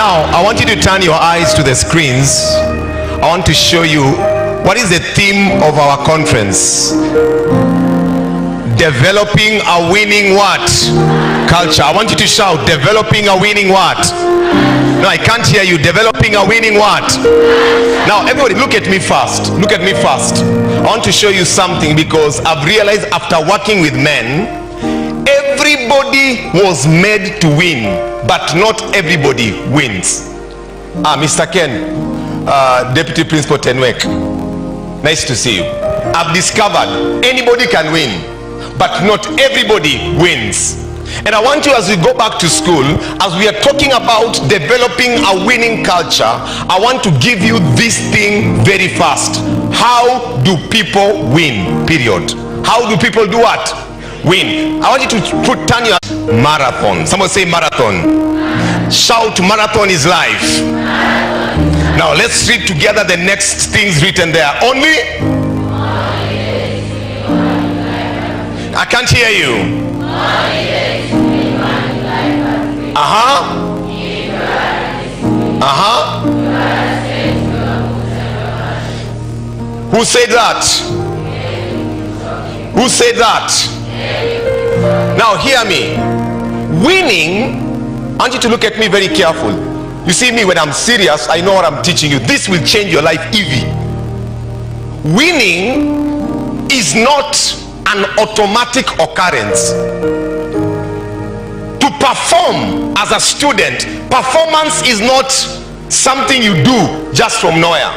Now, I want you to turn your eyes to the screens. I want to show you what is the theme of our conference. Developing a winning what? Culture. I want you to shout, developing a winning what? No, I can't hear you. Developing a winning what? Now, everybody, look at me first. Look at me first. I want to show you something, because I've realized after working with men, everybody was made to win, but not everybody wins. Mr. Ken, Deputy Principal Tenwek, nice to see you. I've discovered anybody can win, but not everybody wins. And I want you, as we go back to school, as we are talking about developing a winning culture, I want to give you this thing very fast. How do people win? Period. How do people do what? Win. I want you to turn your marathon. Someone say marathon. Shout, marathon is life. Now let's read together the next things written there. Only? I can't hear you. Who said that? Who said that? Now hear me. Winning, I want you to look at me very careful. You see me when I'm serious, I know what I'm teaching you. This will change your life easy. Winning is not an automatic occurrence. To perform as a student, performance is not something you do just from nowhere.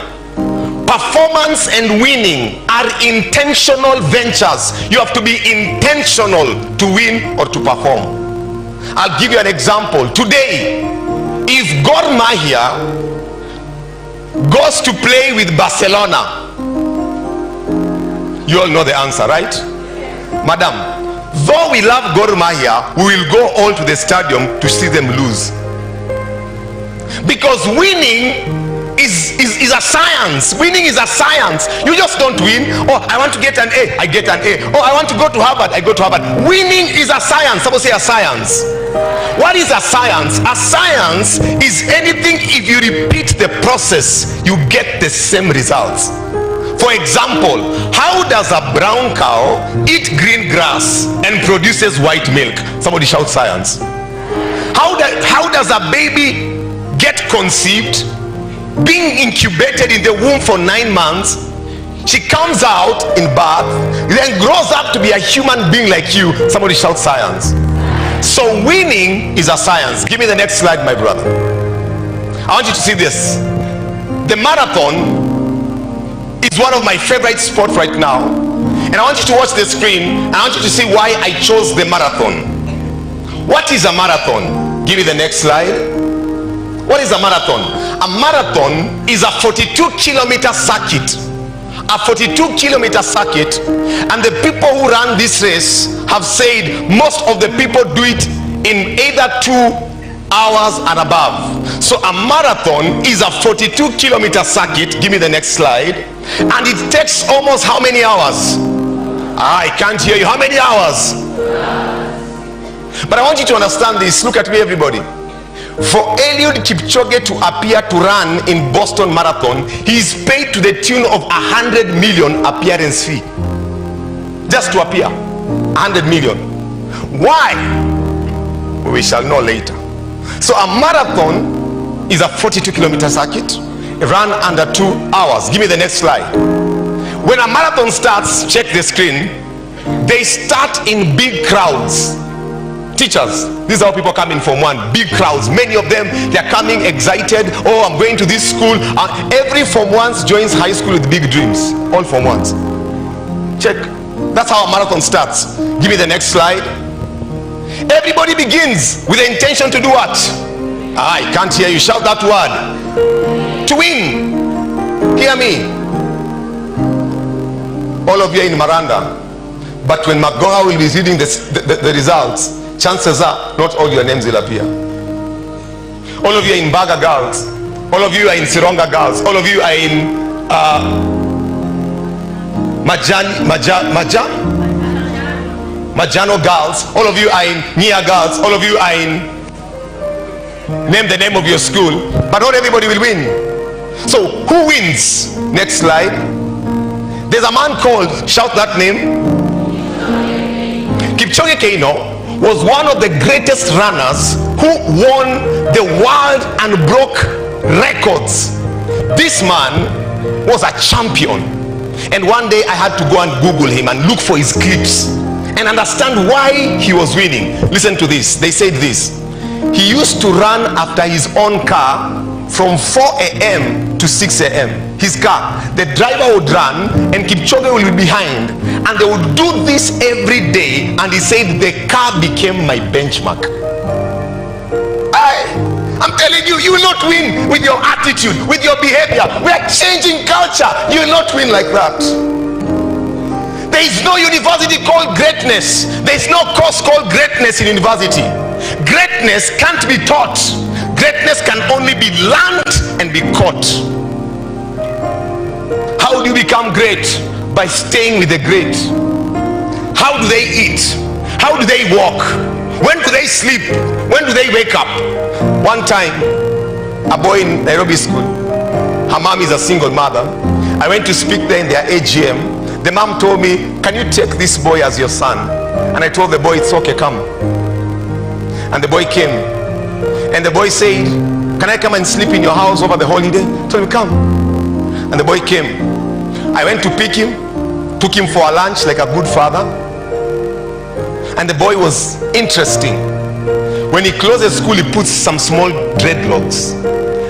Performance and winning are intentional ventures. You have to be intentional to win or to perform. I'll give you an example. Today, if Gomeri goes to play with Barcelona, you all know the answer, right? Madam, though we love Gomeri, we will go all to the stadium to see them lose. Because winning is a science. Winning is a science. You just don't win. Oh, I want to get an A, I get an A. Oh, I want to go to Harvard, I go to Harvard. Winning is a science. Someone say a science. What is a science? A science is anything, if you repeat the process, you get the same results. For example, how does a brown cow eat green grass and produces white milk? Somebody shout science. How does a baby get conceived, being incubated in the womb for 9 months, she comes out in birth, then grows up to be a human being like you? Somebody shout science. So winning is a science. Give me the next slide, my brother. I want you to see this. The marathon is one of my favorite sports right now, and I want you to watch the screen, and I want you to see why I chose the marathon. What is a marathon? Give me the next slide. What is a marathon? A marathon is a 42-kilometer circuit. A 42-kilometer circuit, and the people who run this race have said most of the people do it in either 2 hours and above. So a marathon is a 42-kilometer circuit. Give me the next slide. And it takes almost how many hours? I can't hear you. How many hours? But I want you to understand this. Look at me, everybody. For Eliud Kipchoge to appear to run in Boston Marathon, he is paid to the tune of 100 million appearance fee. Just to appear. 100 million. Why? We shall know later. So a marathon is a 42-kilometer circuit run under 2 hours. Give me the next slide. When a marathon starts, check the screen, they start in big crowds. Teachers, this is how people come in Form 1. Big crowds. Many of them, they are coming excited. Oh, I'm going to this school. Every Form 1 joins high school with big dreams. All Form 1s. Check. That's how a marathon starts. Give me the next slide. Everybody begins with the intention to do what? I can't hear you. Shout that word. To win. Hear me. All of you are in Miranda. But when McGonagall will be reading the results, chances are not all your names will appear. All of you are in Baga girls. All of you are in Sironga girls. All of you are in Majano girls. All of you are in Nia girls. All of you are in Name the name of your school, but not everybody will win. So who wins? Next slide. There's a man called, shout that name, Kipchoge Keino. Was one of the greatest runners who won the world and broke records. This man was a champion, and one day I had to go and Google him and look for his clips and understand why he was winning. Listen to this. They said this: he used to run after his own car from 4 a.m. to 6 a.m. His car, the driver would run and Kipchoge will be behind, and they would do this every day. And he said the car became my benchmark. I'm telling you, you will not win with your attitude, with your behavior. We are changing culture. You will not win like that. There is no university called greatness. There is no course called greatness in university. Greatness can't be taught. Greatness can only be learned and be caught. How do you become great? By staying with the great. How do they eat? How do they walk? When do they sleep? When do they wake up? One time, a boy in Nairobi school, her mom is a single mother. I went to speak there in their AGM. The mom told me, can you take this boy as your son? And I told the boy, it's okay, come. And the boy came. And the boy said, can I come and sleep in your house over the holiday? I told him, come. And the boy came. I went to pick him, took him for a lunch like a good father. And the boy was interesting. When he closes school, he puts some small dreadlocks.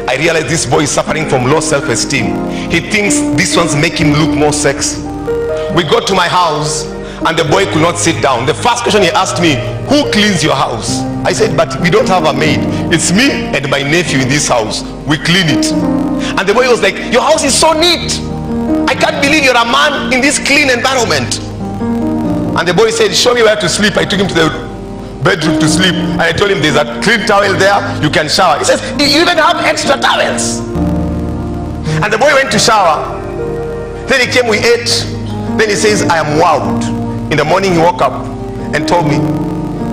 I realized this boy is suffering from low self-esteem. He thinks this one's making him look more sexy. We got to my house and the boy could not sit down. The first question he asked me, who cleans your house? I said, but we don't have a maid. It's me and my nephew in this house. We clean it. And the boy was like, your house is so neat. I can't believe you're a man in this clean environment. And the boy said, show me where to sleep. I took him to the bedroom to sleep, and I told him there's a clean towel there, you can shower. He says, you even have extra towels. And the boy went to shower. Then he came, we ate. Then he says, I am wowed. In the morning he woke up and told me,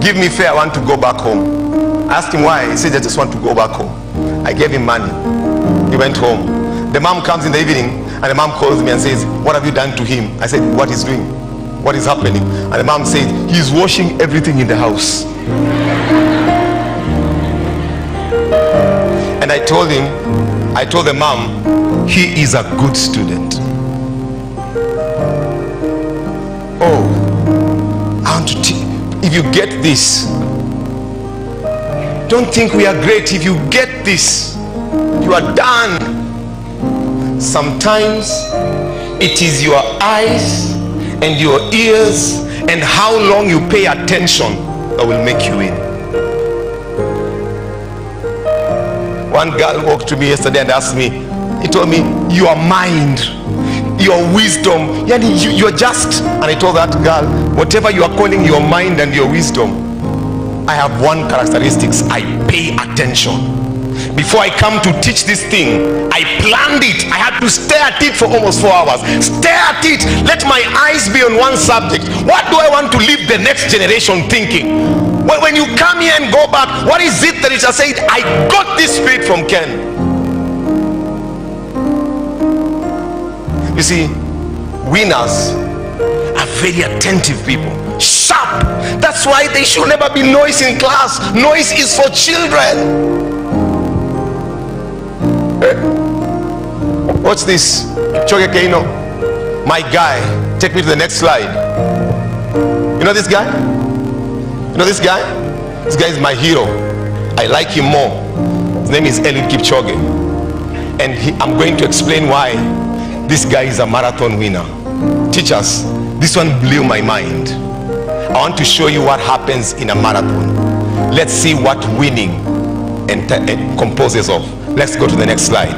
give me fare, I want to go back home. I asked him why. He said, I just want to go back home. I gave him money. He went home. The mom comes in the evening and the mom calls me and says, what have you done to him? I said, what is doing? What is happening? And the mom said, he's washing everything in the house. And I told the mom, he is a good student. Oh, I want to teach. If you get this, don't think we are great. If you get this, you are done. Sometimes it is your eyes and your ears and how long you pay attention that will make you win. One girl walked to me yesterday and asked me, he told me, your mind, your wisdom, you're just, and I told that girl, whatever you are calling your mind and your wisdom, I have one characteristics: I pay attention. Before I come to teach this thing, I planned it. I had to stare at it for almost 4 hours. Stare at it. Let my eyes be on one subject. What do I want to leave the next generation thinking? When you come here and go back, what is it that it has said? I got this spirit from Ken. You see, winners are very attentive people. Sharp. That's why there should never be noise in class. Noise is for children. Watch this. Kipchoge Keino, my guy. Take me to the next slide. You know this guy? You know this guy? This guy is my hero. I like him more. His name is Eliud Kipchoge, and I'm going to explain why this guy is a marathon winner. Teachers, this one blew my mind. I want to show you what happens in a marathon. Let's see what winning composes of. Let's go to the next slide.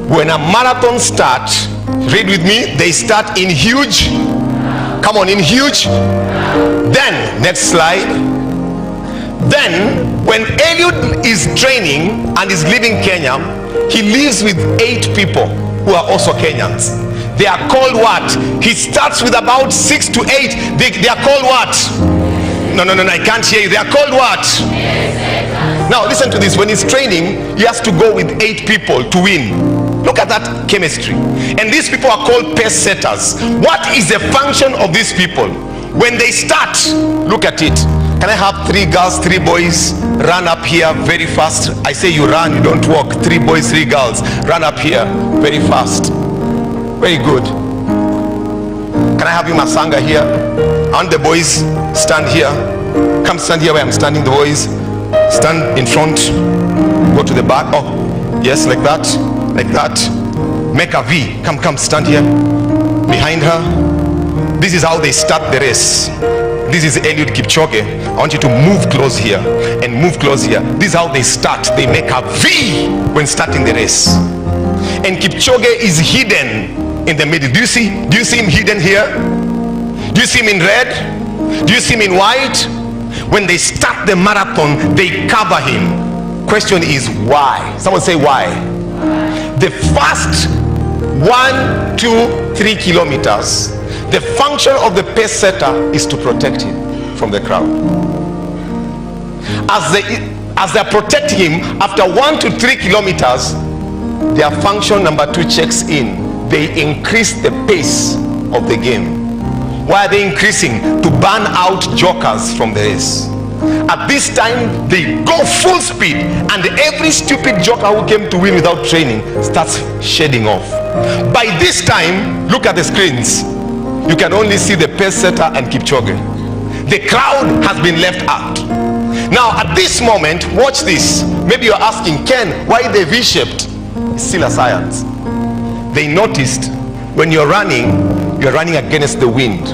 When a marathon starts, read with me, they start in huge. Come on, in huge. Then, next slide. Then, when Eliud is training and is leaving Kenya, he lives with 8 people who are also Kenyans. They are called what? He starts with about 6 to 8. They are called what? No, I can't hear you. They are called what? Now listen to this. When he's training, he has to go with 8 people to win. Look at that chemistry. And these people are called pace setters. What is the function of these people? When they start, look at it. Can I have 3 girls, 3 boys run up here very fast? I say you run, you don't walk. 3 boys, 3 girls run up here very fast. Very good. Can I have you Masanga here? And the boys stand here. Come stand here where I'm standing. The boys stand in front. Go to the back. Oh, yes, like that. Like that. Make a V. Come, stand here. Behind her. This is how they start the race. This is Eliud Kipchoge. I want you to move close here and move close here. This is how they start. They make a V when starting the race. And Kipchoge is hidden in the middle. Do you see him hidden here? Do you see him in red? Do you see him in white? When they start the marathon, they cover him. Question is why? Someone say why? The first 1, 2, 3 kilometers, the function of the pace setter is to protect him from the crowd. As they protect him, after 1 to 3 kilometers, their function number 2 checks in. They increase the pace of the game. Why are they increasing? To burn out jokers from the race. At this time, they go full speed, and every stupid joker who came to win without training starts shedding off. By this time, look at the screens. You can only see the pace setter and Kipchoge. The crowd has been left out. Now at this moment, watch this. Maybe you're asking, Ken, why they V-shaped? It's still a science. They noticed when you're running against the wind.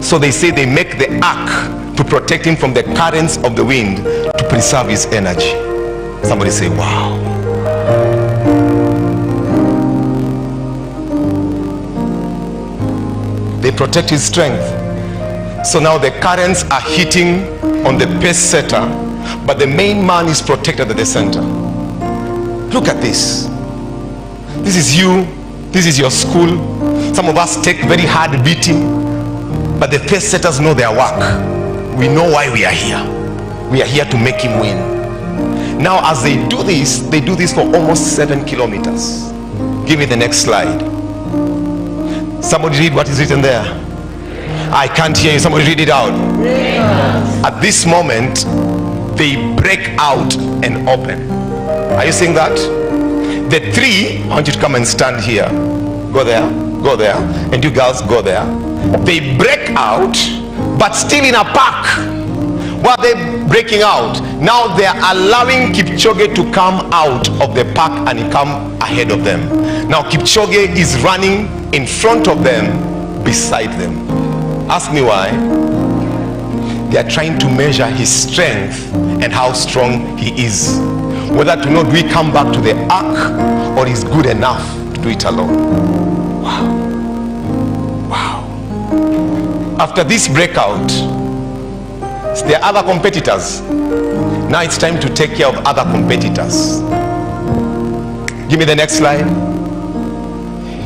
So they say they make the arc to protect him from the currents of the wind to preserve his energy. Somebody say, wow. They protect his strength. So now the currents are hitting on the pace setter, but the main man is protected at the center. Look at this. This is you. This is your school. Some of us take very hard beating, but the pace setters know their work. We know why we are here. We are here to make him win. Now as they do this for almost 7 kilometers. Give me the next slide. Somebody read what is written there. I can't hear you. Somebody read it out. At this moment, they break out and open. Are you seeing that? The 3, I want you to come and stand here. Go there, and you girls go there. They break out, but still in a pack. What are they breaking out? Now they are allowing Kipchoge to come out of the pack and he come ahead of them. Now Kipchoge is running in front of them, beside them. Ask me why. They are trying to measure his strength and how strong he is. Whether to know, do we come back to the ark or is good enough to do it alone? Wow. Wow. After this breakout, there are other competitors. Now it's time to take care of other competitors. Give me the next slide.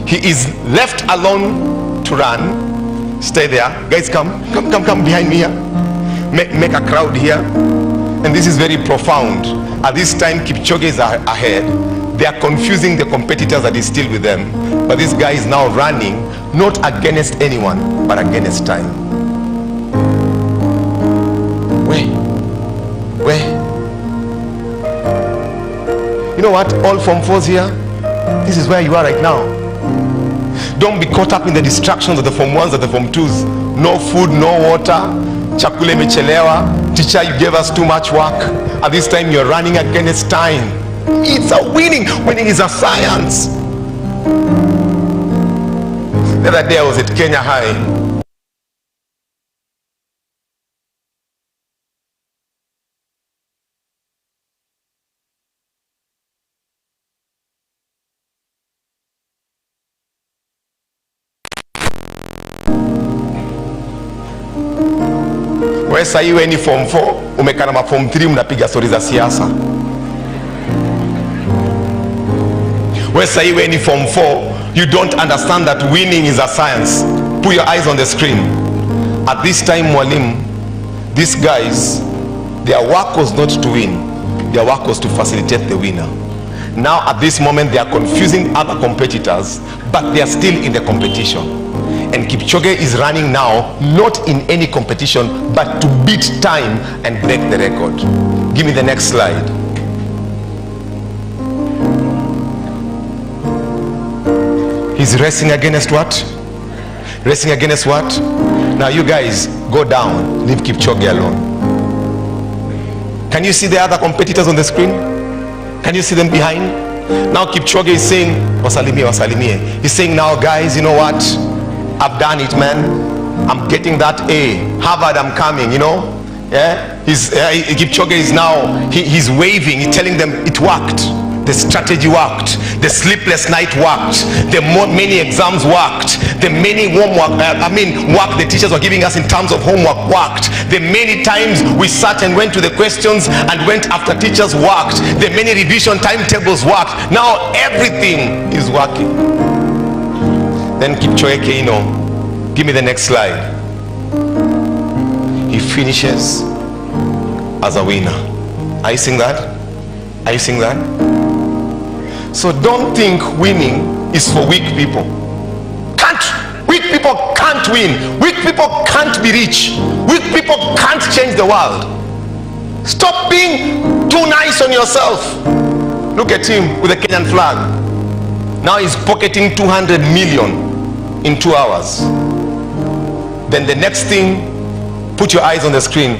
He is left alone to run. Stay there. Guys, come behind me here. Make a crowd here. And this is very profound. At this time, Kipchoge is ahead. They are confusing the competitors that is still with them. But this guy is now running, not against anyone, but against time. Where? You know what? All Form 4s here, this is where you are right now. Don't be caught up in the distractions of the Form 1s and the Form 2s. No food, no water. Chakule mechelewa. Teacher, you gave us too much work. At this time, you're running against time. It's a winning. Winning is a science. The other day I was at Kenya High. Wewe sasa iwe ni Form 4, umekana ma Form 3 mnapiga stories za siasa. Wewe sasa iwe ni Form 4, you don't understand that winning is a science. Put your eyes on the screen. At this time, mwalimu, these guys, their work was not to win. Their work was to facilitate the winner. Now at this moment they are confusing other competitors, but they are still in the competition. And Kipchoge is running now not in any competition but to beat time and break the record. Give me the next slide. He's racing against what? Racing against what? Now you guys go down, leave Kipchoge alone. Can you see the other competitors on the screen? Can you see them behind? Now Kipchoge is saying, wasalimie, wasalimie. He's saying, now guys, you know what? I've done it, man. I'm getting that A. Harvard, I'm coming, you know? Yeah? Kipchoge is now, he's waving, he's telling them it worked. The strategy worked. The sleepless night worked. The many exams worked. The many work the teachers were giving us in terms of homework worked. The many times we sat and went to the questions and went after teachers worked. The many revision timetables worked. Now everything is working. Then Kipchoge Keino, give me the next slide. He finishes as a winner. Are you seeing that? Are you seeing that? So don't think winning is for weak people. Weak people can't win. Weak people can't be rich. Weak people can't change the world. Stop being too nice on yourself. Look at him with the Kenyan flag. Now he's pocketing 200 million in 2 hours. Then the next thing, put your eyes on the screen.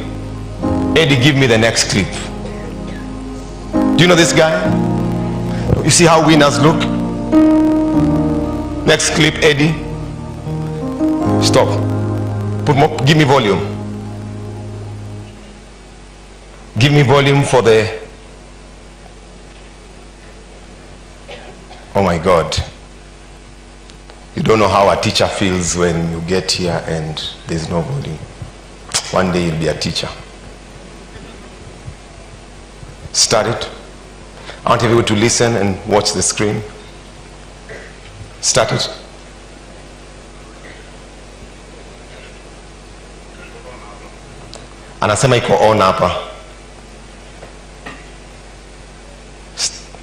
Eddie, give me the next clip. Do you know this guy? You see how winners look? Next clip, Eddie. Stop. Give me volume. Give me volume for the... Oh my God. You don't know how a teacher feels when you get here and there's no volume. One day you'll be a teacher. Start it. I want everyone to listen and watch the screen. Start it. Anasema iko on hapa.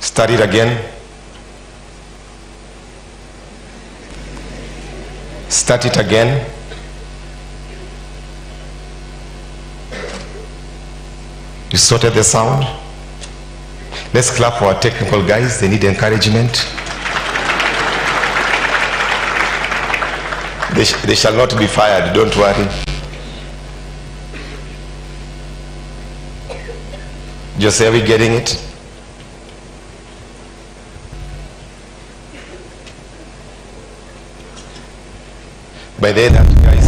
Start it again. Start it again. You sorted the sound. Let's clap for our technical guys. They need encouragement. They shall not be fired, don't worry. Jose, are we getting it? By the end, guys,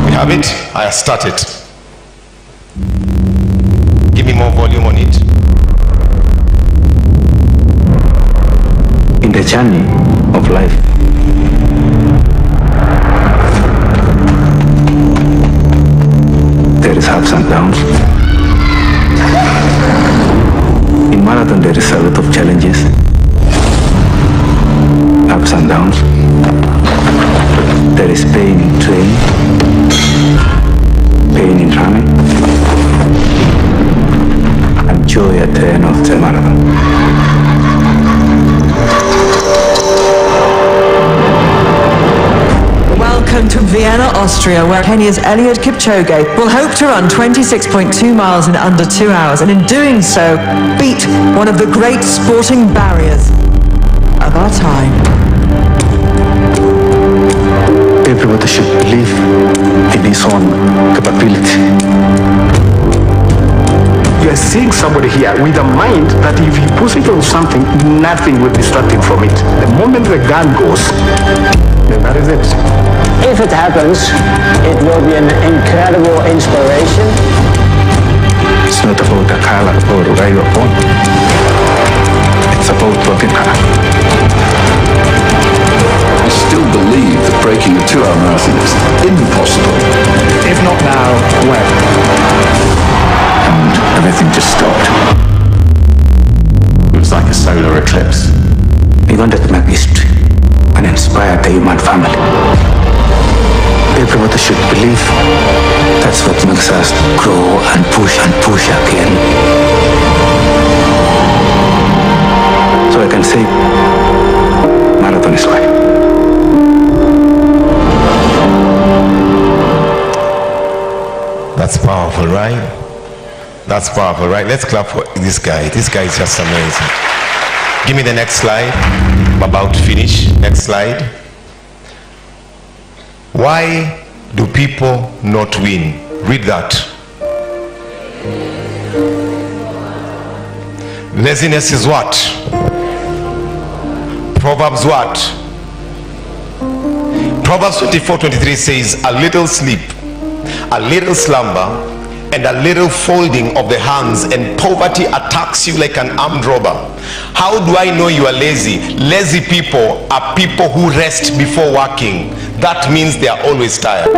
we have it. I have started. Give me more volume on it. In the journey of life, there is ups and downs. In marathon, there is a lot of challenges, ups and downs. There is pain in training, pain in running, and joy at the end of the marathon. Welcome to Vienna, Austria, where Kenya's Eliud Kipchoge will hope to run 26.2 miles in under 2 hours, and in doing so, beat one of the great sporting barriers of our time. Everybody should believe in his own capability. You are seeing somebody here with a mind that if he puts it on something, nothing will distract him from it. The moment the gun goes, then that is it. If it happens, it will be an incredible inspiration. It's not about the color or where you're born. It's about working hard. I still believe that breaking a 2-hour marathon is impossible. If not now, when? And everything just stopped. It was like a solar eclipse. We wanted to make history and inspire the human family. Everybody should believe that's what makes us grow and push again. That's powerful, right? That's powerful, right? Let's clap for this guy. This guy is just amazing. Give me the next slide. I'm about to finish. Next slide. Why do people not win? Read that. Laziness is what? Proverbs what? Proverbs 24:23 says, a little sleep, a little slumber, and a little folding of the hands, and poverty attacks you like an armed robber. How do I know you are lazy? Lazy people are people who rest before working. That means they are always tired.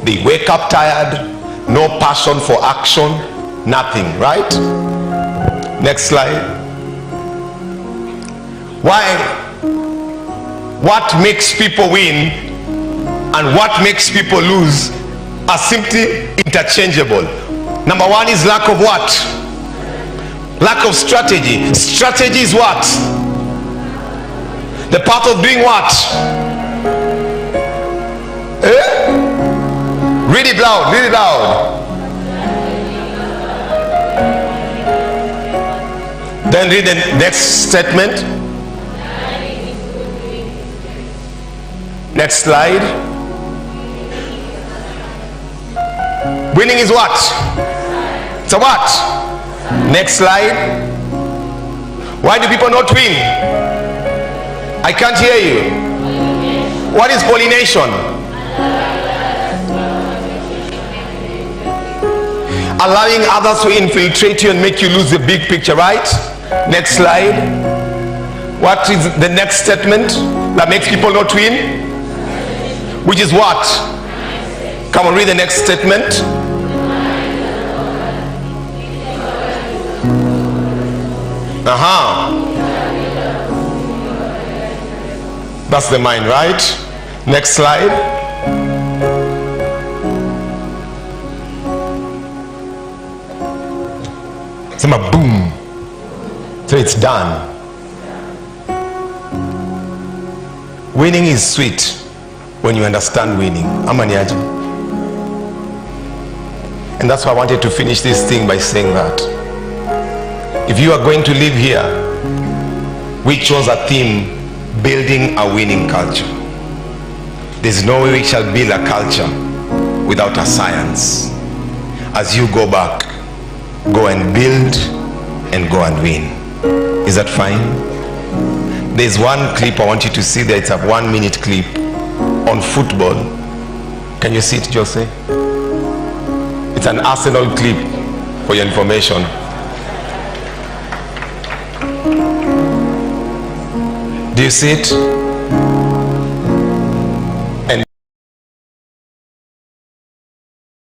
They wake up tired, no passion for action, nothing, right? Next slide. Why? What makes people win and what makes people lose are simply interchangeable. Number one is lack of what? Lack of strategy. Strategy is what? The path of doing what? Read it loud, read it loud. Then read the next statement. Next slide. Winning is what? So what? Next slide. Why do people not win? I can't hear you. What is pollination? Allowing others to infiltrate you and make you lose the big picture, right? Next slide. What is the next statement that makes people not win? Which is what? Come on, read the next statement. That's the mind, right? Next slide. Sema boom. So it's done. Winning is sweet when you understand winning. Amaniaji. And that's why I wanted to finish this thing by saying that if you are going to live here, we chose a theme, building a winning culture. There's no way we shall build a culture without a science. As you go back, go and build and go and win. Is that fine? There's one clip I want you to see there. It's a 1 minute clip on football. Can you see it, Jose? It's an Arsenal clip for your information. Do you see it?